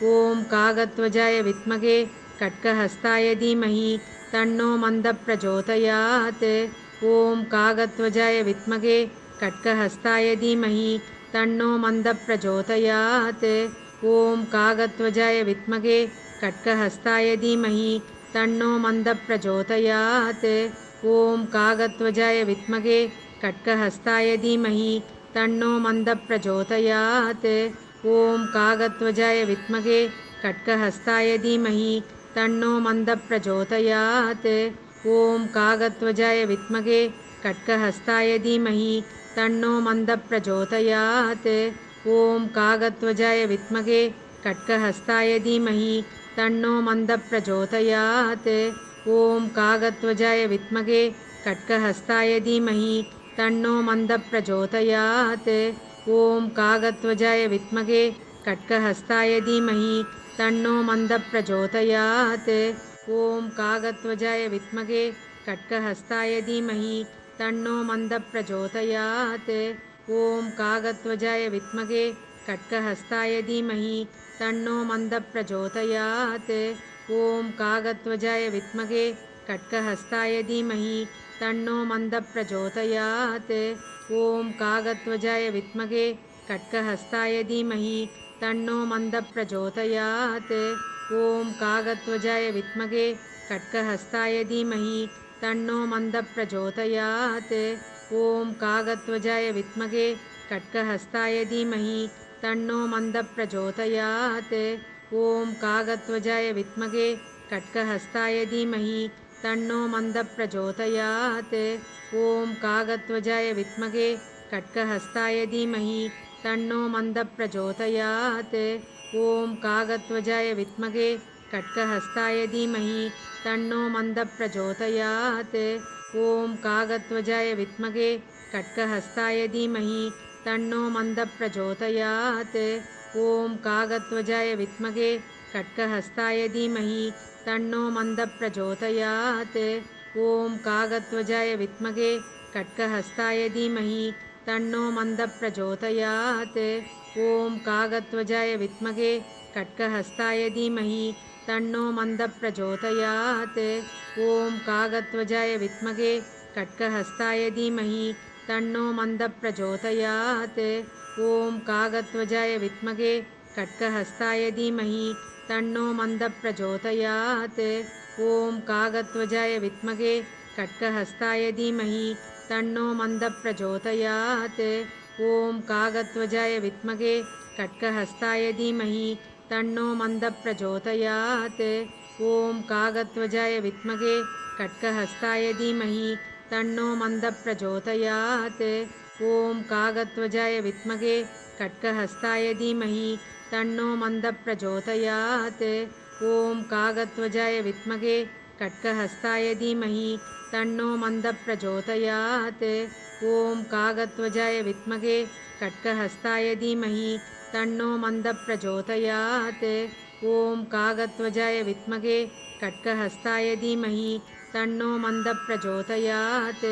ॐ कागध्वजाय विद्महे खड्गहस्ताय धीमहि तन्नो मन्दः प्रचोदयात्। ॐ कागध्वजाय विद्महे खड्गहस्ताय धीमहि तन्नो मन्दः प्रचोदयात्। ॐ कागध्वजाय विद्महे खड्गहस्ताय धीमहि तन्नो मन्दः प्रचोदयात्। ॐ कागध्वजाय विद्महे खड्गहस्ताय धीमहि तन्नो मन्दः प्रचोदयात्। ॐ कागध्वजाय विद्महे खड्गहस्ताय धीमहि तन्नो मन्दः प्रचोदयात्। ॐ कागध्वजाय विद्महे खड्गहस्ताय धीमहि तन्नो मन्दः प्रचोदयात्। ॐ कागध्वजाय विद्महे खड्गहस्ताय धीमहि तन्नो मन्दः प्रचोदयात्। ॐ कागध्वजाय विद्महे खड्गहस्ताय धीमहि तन्नो मन्दः प्रचोदयात्। ॐ कागध्वजाय विद्महे खड्गहस्ताय धीमहि तन्नो मन्दः प्रचोदयात्। ॐ कागध्वजाय विद्महे खड्गहस्ताय धीमहि तन्नो मन्दः प्रचोदयात्। ॐ कागध्वजाय विद्महे खड्गहस्ताय धीमहि तन्नो मन्दः प्रचोदयात्। ॐ कागध्वजाय विद्महे खड्गहस्ताय धीमहि तन्नो मन्दः प्रचोदयात्। ॐ कागध्वजाय विद्महे खड्गहस्ताय धीमहि तन्नो मन्दः प्रचोदयात्। ॐ कागध्वजाय विद्महे खड्गहस्ताय धीमहि तन्नो मन्दः प्रचोदयात्। ॐ कागध्वजाय विद्महे खड्गहस्ताय धीमहि तन्नो मन्दः प्रचोदयात्। ॐ कागध्वजाय विद्महे खड्गहस्ताय धीमहि तन्नो मन्दः प्रचोदयात्। ॐ कागध्वजाय विद्महे खड्गहस्ताय धीमहि तन्नो मन्दः प्रचोदयात्। ॐ कागध्वजाय विद्महे खड्गहस्ताय धीमहि तन्नो मन्दः प्रचोदयात्। ॐ कागध्वजाय विद्महे खड्गहस्ताय धीमहि तन्नो मन्दः प्रचोदयात्। ॐ कागध्वजाय विद्महे खड्गहस्ताय धीमहि तन्नो मन्दः प्रचोदयात्। ॐ कागध्वजाय विद्महे खड्गहस्ताय धीमहि तन्नो मन्दः प्रचोदयात्। ॐ कागध्वजाय विद्महे खड्गहस्ताय धीमहि तन्नो मन्दः प्रचोदयात्। ॐ कागध्वजाय विद्महे खड्गहस्ताय धीमहि तन्नो मन्दः प्रचोदयात्। ॐ कागध्वजाय विद्महे खड्गहस्ताय धीमहि तन्नो मन्दः प्रचोदयात्। ॐ कागध्वजाय विद्महे खड्गहस्ताय धीमहि तन्नो मन्दः प्रचोदयात्। ॐ कागध्वजाय विद्महे खड्गहस्ताय धीमहि तन्नो मन्दः प्रचोदयात्। ॐ कागध्वजाय विद्महे खड्गहस्ताय धीमहि तन्नो मन्दः प्रचोदयात्। ॐ कागध्वजाय विद्महे खड्गहस्ताय धीमहि तन्नो मन्दः प्रचोदयात्। ॐ कागध्वजाय विद्महे खड्गहस्ताय धीमहि तन्नो मन्दः प्रचोदयात्। ॐ कागध्वजाय विद्महे खड्गहस्ताय धीमहि तन्नो मन्दः प्रचोदयात्। ॐ कागध्वजाय विद्महे खड्गहस्ताय धीमहि तन्नो मन्दः प्रचोदयात्।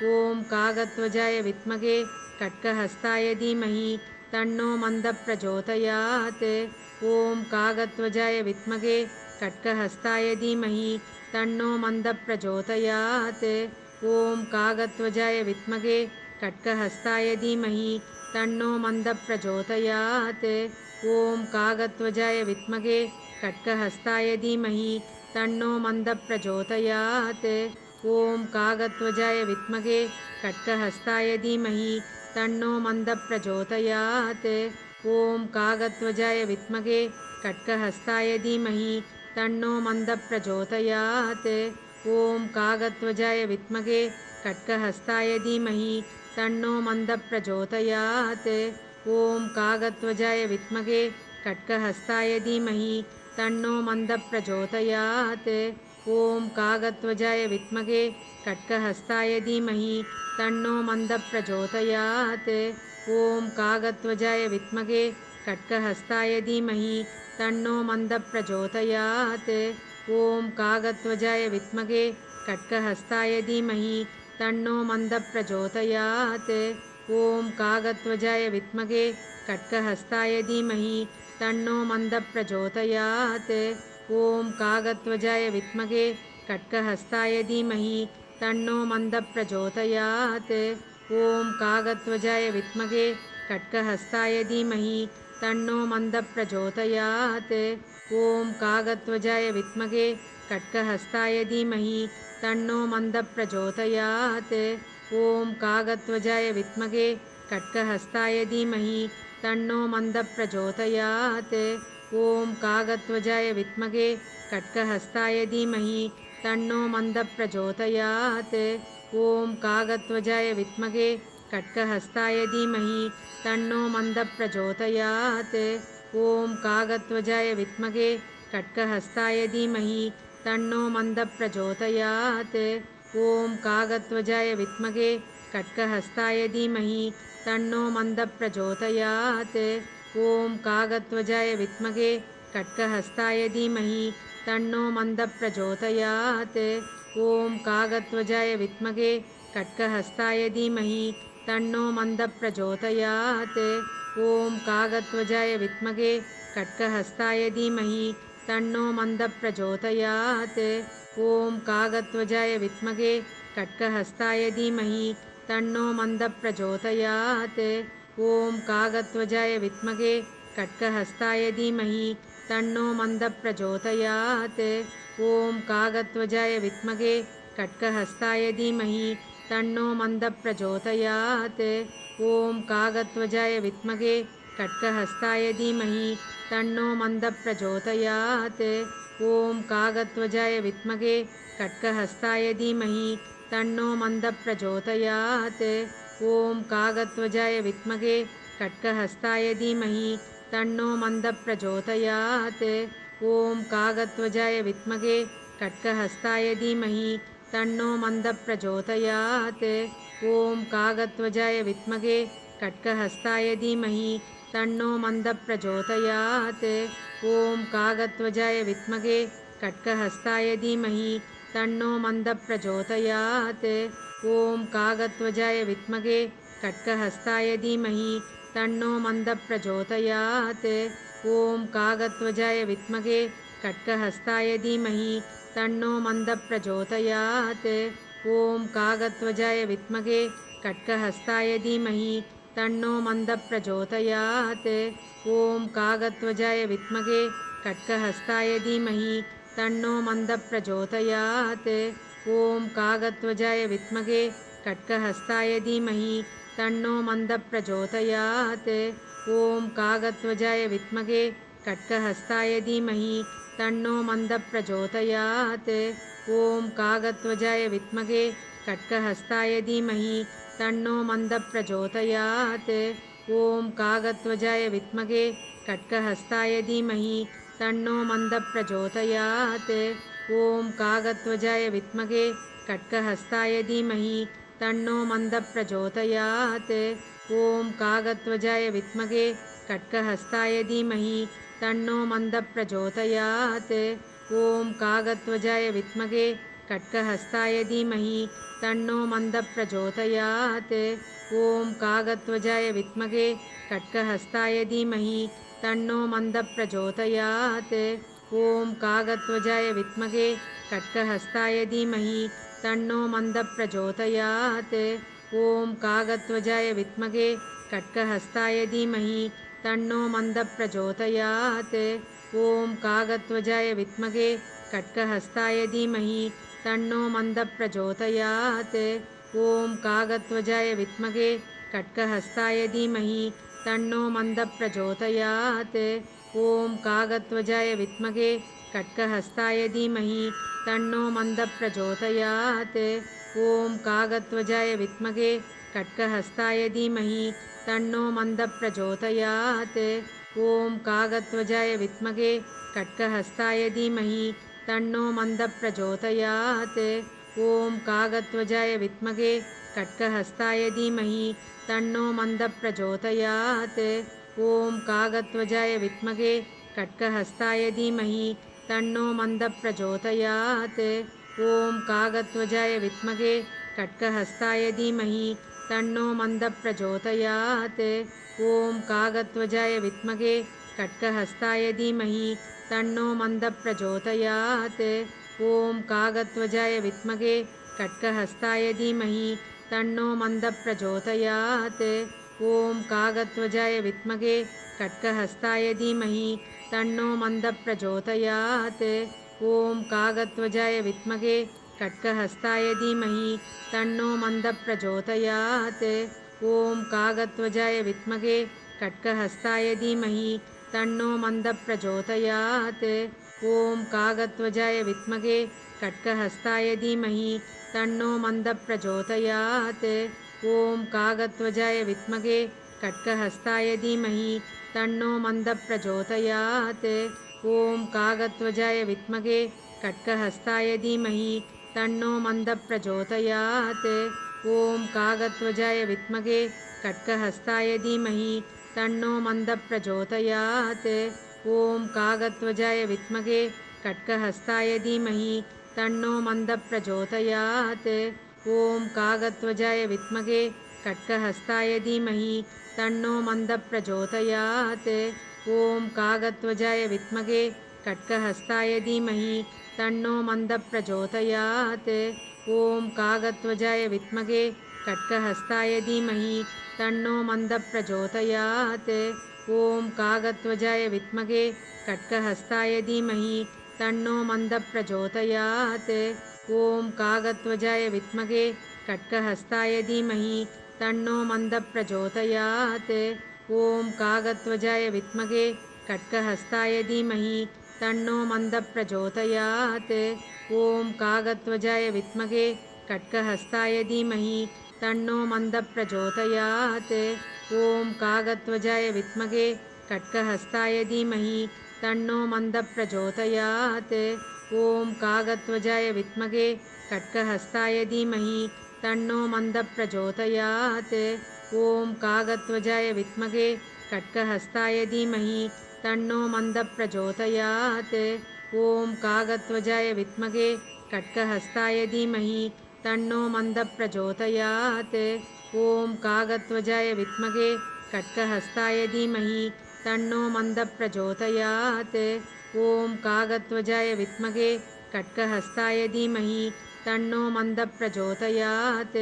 ॐ कागध्वजाय विद्महे खड्गहस्ताय धीमहि तन्नो मन्दः प्रचोदयात्। ॐ कागध्वजाय विद्महे खड्गहस्ताय धीमहि तन्नो मन्दः प्रचोदयात्। ॐ कागध्वजाय विद्महे खड्गहस्ताय धीमहि तन्नो मन्दः प्रचोदयात्। ॐ कागध्वजाय विद्महे खड्गहस्ताय धीमहि तन्नो मन्दः प्रचोदयात्। ॐ कागध्वजाय विद्महे खड्गहस्ताय धीमहि तन्नो मन्दः प्रचोदयात्। ॐ कागध्वजाय विद्महे खड्गहस्ताय धीमहि तन्नो मन्दः प्रचोदयात्। ॐ कागध्वजाय विद्महे खड्गहस्ताय धीमहि तन्नो मन्दः प्रचोदयात्। ॐ कागध्वजाय विद्महे खड्गहस्ताय धीमहि तन्नो मन्दः प्रचोदयात्। ॐ कागध्वजाय विद्महे खड्गहस्ताय धीमहि तन्नो मन्दः प्रचोदयात्। ॐ कागध्वजाय विद्महे खड्गहस्ताय धीमहि तन्नो मन्दः प्रचोदयात्। ॐ कागध्वजाय विद्महे खड्गहस्ताय धीमहि तन्नो मन्दः प्रचोदयात्। ॐ कागध्वजाय विद्महे खड्गहस्ताय धीमहि तन्नो मन्दप्रचोदयात्। ॐ कागध्वजाय विद्महे खड्गहस्ताय धीमहि तन्नो मन्दप्रचोदयात्। ॐ कागध्वजाय विद्महे खड्गहस्ताय धीमहि तन्नो मन्दप्रचोदयात्। ॐ कागध्वजाय विद्महे खड्गहस्ताय धीमहि तन्नो मन्दप्रचोदयात्। ॐ कागध्वजाय विद्महे खड्गहस्ताय धीमहि तन्नो मन्दप्रचोदयात्। ॐ कागध्वजाय विद्महे खड्गहस्ताय धीमहि तन्नो मन्दप्रचोदयात्। ॐ कागध्वजाय विद्महे खड्गहस्ताय धीमहि तन्नो मन्दप्रचोदयात्। ॐ कागध्वजाय विद्महे खड्गहस्ताय धीमहि तन्नो मन्दप्रचोदयात्। ॐ कागध्वजाय विद्महे खड्गहस्ताय धीमहि तन्नो मन्दप्रचोदयात्। ॐ कागध्वजाय विद्महे खड्गहस्ताय धीमहि तन्नो मन्दप्रचोदयात्। ॐ कागध्वजाय विद्महे खड्गहस्ताय धीमहि तन्नो मन्दप्रचोदयात्। ॐ कागध्वजाय विद्महे खड्गहस्ताय धीमहि तन्नो मन्दप्रचोदयात्। ॐ कागध्वजाय विद्महे खड्गहस्ताय धीमहि तन्नो मन्दप्रचोदयात्। ॐ कागध्वजाय विद्महे खड्गहस्ताय धीमहि तन्नो मन्दप्रचोदयात्। ॐ कागध्वजाय विद्महे खड्गहस्ताय धीमहि तन्नो मन्दप्रचोदयात्। ॐ कागध्वजाय विद्महे खड्गहस्ताय धीमहि तन्नो मन्दप्रचोदयात्। ॐ कागध्वजाय विद्महे खड्गहस्ताय धीमहि तन्नो मन्दप्रचोदयात्। ॐ कागध्वजाय विद्महे खड्गहस्ताय धीमहि तन्नो मन्दप्रचोदयात्। ॐ कागध्वजाय विद्महे खड्गहस्ताय धीमहि तन्नो मन्दप्रचोदयात्। ॐ कागध्वजाय विद्महे खड्गहस्ताय धीमहि तन्नो मन्दप्रचोदयात्। ॐ कागध्वजाय विद्महे खड्गहस्ताय धीमहि तन्नो मन्दप्रचोदयात्। ॐ कागध्वजाय विद्महे खड्गहस्ताय धीमहि तन्नो मन्दप्रचोदयात्। ॐ कागध्वजाय विद्महे खड्गहस्ताय धीमहि तन्नो मन्दप्रचोदयात्। ॐ कागध्वजाय विद्महे खड्गहस्ताय धीमहि तन्नो मन्दप्रचोदयात्। ॐ कागध्वजाय विद्महे खड्गहस्ताय धीमहि तन्नो मन्दप्रचोदयात्। ॐ कागध्वजाय विद्महे खड्गहस्ताय धीमहि तन्नो मन्दप्रचोदयात्। ॐ कागध्वजाय विद्महे खड्गहस्ताय धीमहि तन्नो मन्दप्रचोदयात्। ॐ कागध्वजाय विद्महे खड्गहस्ताय धीमहि तन्नो मन्दप्रचोदयात्। ॐ कागध्वजाय विद्महे खड्गहस्ताय धीमहि तन्नो मन्दप्रचोदयात्। ॐ कागध्वजाय विद्महे खड्गहस्ताय धीमहि तन्नो मन्दप्रचोदयात्। ॐ कागध्वजाय विद्महे खड्गहस्ताय धीमहि तन्नो मन्दप्रचोदयात्। ॐ कागध्वजाय विद्महे खड्गहस्ताय धीमहि तन्नो मन्दप्रचोदयात्। ॐ कागध्वजाय विद्महे खड्गहस्ताय धीमहि तन्नो मन्दप्रचोदयात्। ॐ कागध्वजाय विद्महे खड्गहस्ताय धीमहि तन्नो मन्दप्रचोदयात्। ॐ कागध्वजाय विद्महे खड्गहस्ताय धीमहि तन्नो मन्दप्रचोदयात्। ॐ कागध्वजाय विद्महे खड्गहस्ताय धीमहि तन्नो मन्दप्रचोदयात्। ॐ कागध्वजाय विद्महे खड्गहस्ताय धीमहि तन्नो मन्दप्रचोदयात्। ॐ कागध्वजाय विद्महे खड्गहस्ताय धीमहि तन्नो मन्दप्रचोदयात्। ॐ कागध्वजाय विद्महे खड्गहस्ताय धीमहि तन्नो मन्दप्रचोदयात्। ॐ कागध्वजाय विद्महे खड्गहस्ताय धीमहि तन्नो मन्दप्रचोदयात्। ॐ कागध्वजाय विद्महे खड्गहस्ताय धीमहि तन्नो मन्दप्रचोदयात्। ॐ कागध्वजाय विद्महे खड्गहस्ताय धीमहि तन्नो मन्दप्रचोदयात्। ॐ कागध्वजाय विद्महे खड्गहस्ताय धीमहि तन्नो मन्दप्रचोदयात्। ॐ कागध्वजाय विद्महे खड्गहस्ताय धीमहि तन्नो मन्दः प्रचोदयात्। ॐ कागध्वजाय विद्महे खड्गहस्ताय धीमहि तन्नो मन्दः प्रचोदयात्। ॐ कागध्वजाय विद्महे खड्गहस्ताय धीमहि तन्नो मन्दः प्रचोदयात्। ॐ कागध्वजाय विद्महे खड्गहस्ताय धीमहि तन्नो मन्दः प्रचोदयात्। ॐ कागध्वजाय विद्महे खड्गहस्ताय धीमहि तन्नो मन्दः प्रचोदयात्। ॐ कागध्वजाय विद्महे खड्गहस्ताय धीमहि तन्नो मन्दः प्रचोदयात्। ॐ कागध्वजाय विद्महे खड्गहस्ताय धीमहि तन्नो मन्दः प्रचोदयात्। ॐ कागध्वजाय विद्महे खड्गहस्ताय धीमहि तन्नो मन्दः प्रचोदयात्। ॐ कागध्वजाय विद्महे खड्गहस्ताय धीमहि तन्नो मन्दः प्रचोदयात्। ॐ कागध्वजाय विद्महे खड्गहस्ताय धीमहि तन्नो मन्दः प्रचोदयात्। ॐ कागध्वजाय विद्महे खड्गहस्ताय धीमहि तन्नो मन्दः प्रचोदयात्। ॐ कागध्वजाय विद्महे खड्गहस्ताय धीमहि तन्नो मन्दः प्रचोदयात्। ॐ कागध्वजाय विद्महे खड्गहस्ताय धीमहि तन्नो मन्दः प्रचोदयात्। ॐ कागध्वजाय विद्महे खड्गहस्ताय धीमहि तन्नो मन्दः प्रचोदयात्। ॐ कागध्वजाय विद्महे खड्गहस्ताय धीमहि तन्नो मन्दः प्रचोदयात्। ॐ कागध्वजाय विद्महे खड्गहस्ताय धीमहि तन्नो मन्दः प्रचोदयात्। ॐ कागध्वजाय विद्महे खड्गहस्ताय धीमहि तन्नो मन्दः प्रचोदयात्। ॐ कागध्वजाय विद्महे खड्गहस्ताय धीमहि तन्नो मन्दः प्रचोदयात्। ॐ कागध्वजाय विद्महे खड्गहस्ताय धीमहि तन्नो मन्दः प्रचोदयात्। ॐ कागध्वजाय विद्महे खड्गहस्ताय धीमहि तन्नो मन्दः प्रचोदयात्। ॐ कागध्वजाय विद्महे खड्गहस्ताय धीमहि तन्नो मन्दः प्रचोदयात्। ॐ कागध्वजाय विद्महे खड्गहस्ताय धीमहि तन्नो मन्दः प्रचोदयात्। ॐ कागध्वजाय विद्महे खड्गहस्ताय धीमहि तन्नो मन्दः प्रचोदयात्।